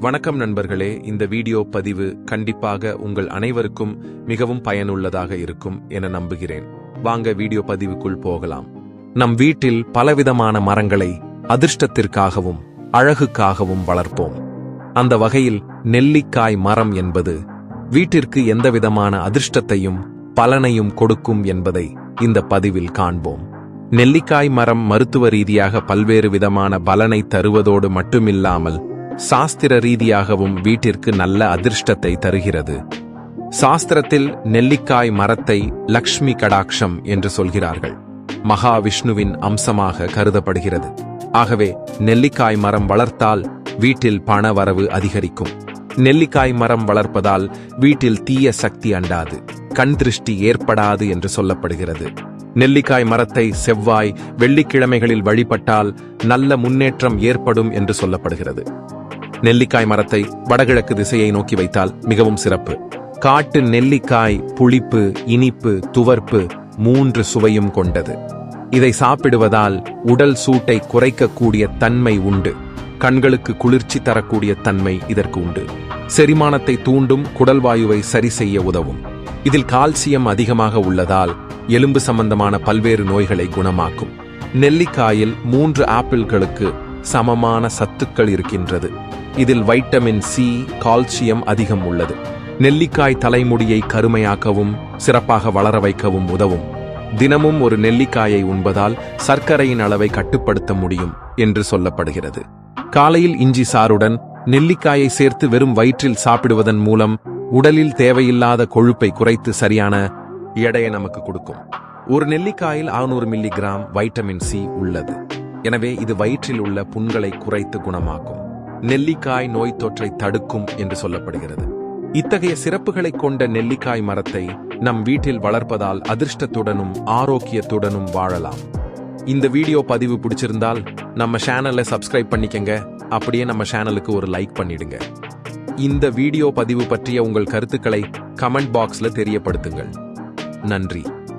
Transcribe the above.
வணக்கம் நண்பர்களே, இந்த வீடியோ பதிவு கண்டிப்பாக உங்கள் அனைவருக்கும் மிகவும் பயனுள்ளதாக இருக்கும் என நம்புகிறேன். வாங்க வீடியோ பதிவுக்குள் போகலாம். நம் வீட்டில் பலவிதமான மரங்களை அதிர்ஷ்டத்திற்காகவும் அழகுக்காகவும் வளர்ப்போம். அந்த வகையில் நெல்லிக்காய் மரம் என்பது வீட்டிற்கு எந்தவிதமான அதிர்ஷ்டத்தையும் பலனையும் கொடுக்கும் என்பதை இந்த பதிவில் காண்போம். நெல்லிக்காய் மரம் மருத்துவ ரீதியாக பல்வேறு விதமான பலனை தருவதோடு மட்டுமில்லாமல் சாஸ்திர ரீதியாகவும் வீட்டிற்கு நல்ல அதிர்ஷ்டத்தை தருகிறது. சாஸ்திரத்தில் நெல்லிக்காய் மரத்தை லக்ஷ்மி கடாட்சம் என்று சொல்கிறார்கள். மகாவிஷ்ணுவின் அம்சமாக கருதப்படுகிறது. ஆகவே நெல்லிக்காய் மரம் வளர்த்தால் வீட்டில் பண வரவு அதிகரிக்கும். நெல்லிக்காய் மரம் வளர்ப்பதால் வீட்டில் தீய சக்தி அண்டாது, கண் திருஷ்டி ஏற்படாது என்று சொல்லப்படுகிறது. நெல்லிக்காய் மரத்தை செவ்வாய், வெள்ளிக்கிழமைகளில் வழிபட்டால் நல்ல முன்னேற்றம் ஏற்படும் என்று சொல்லப்படுகிறது. நெல்லிக்காய் மரத்தை வடகிழக்கு திசையை நோக்கி வைத்தால் மிகவும் சிறப்பு. காட்டு நெல்லிக்காய் புளிப்பு, இனிப்பு, துவர்ப்பு 3 சுவையும் கொண்டது. இதை சாப்பிடுவதால் உடல் சூட்டை குறைக்கக்கூடிய தன்மை உண்டு. கண்களுக்கு குளிர்ச்சி தரக்கூடிய தன்மை இதற்கு உண்டு. செரிமானத்தை தூண்டும், குடல்வாயுவை சரி செய்ய உதவும். இதில் கால்சியம் அதிகமாக உள்ளதால் எலும்பு சம்பந்தமான பல்வேறு நோய்களை குணமாக்கும். நெல்லிக்காயில் 3 ஆப்பிள்களுக்கு சமமான சத்துக்கள் இருக்கின்றது. இதில் வைட்டமின் சி, கால்சியம் அதிகம் உள்ளது. நெல்லிக்காய் தலைமுடியை கருமையாக்கவும் சிறப்பாக வளர வைக்கவும் உதவும். தினமும் ஒரு நெல்லிக்காயை உண்பதால் சர்க்கரையின் அளவை கட்டுப்படுத்த முடியும் என்று சொல்லப்படுகிறது. காலையில் இஞ்சி சாறுடன் நெல்லிக்காயை சேர்த்து வெறும் வயிற்றில் சாப்பிடுவதன் மூலம் உடலில் தேவையில்லாத கொழுப்பை குறைத்து சரியான எடையை நமக்கு கொடுக்கும். ஒரு நெல்லிக்காயில் 600 மில்லிகிராம் வைட்டமின் சி உள்ளது. எனவே இது வயிற்றில் உள்ள புண்களை குறைத்து குணமாக்கும். நெல்லிக்காய் நோய் தொற்றை தடுக்கும் என்று சொல்லப்படுகிறது. இத்தகைய சிறப்புகளை கொண்ட நெல்லிக்காய் மரத்தை நம் வீட்டில் வளர்ப்பதால் அதிர்ஷ்டத்துடனும் ஆரோக்கியத்துடனும் வாழலாம். இந்த வீடியோ பதிவு பிடிச்சிருந்தால் நம்ம சேனலை சப்ஸ்கிரைப் பண்ணிக்கங்க. அப்படியே நம்ம சேனலுக்கு ஒரு லைக் பண்ணிடுங்க. இந்த வீடியோ பதிவு பற்றிய உங்கள் கருத்துக்களை கமெண்ட் பாக்ஸ்ல தெரியப்படுத்துங்கள். நன்றி.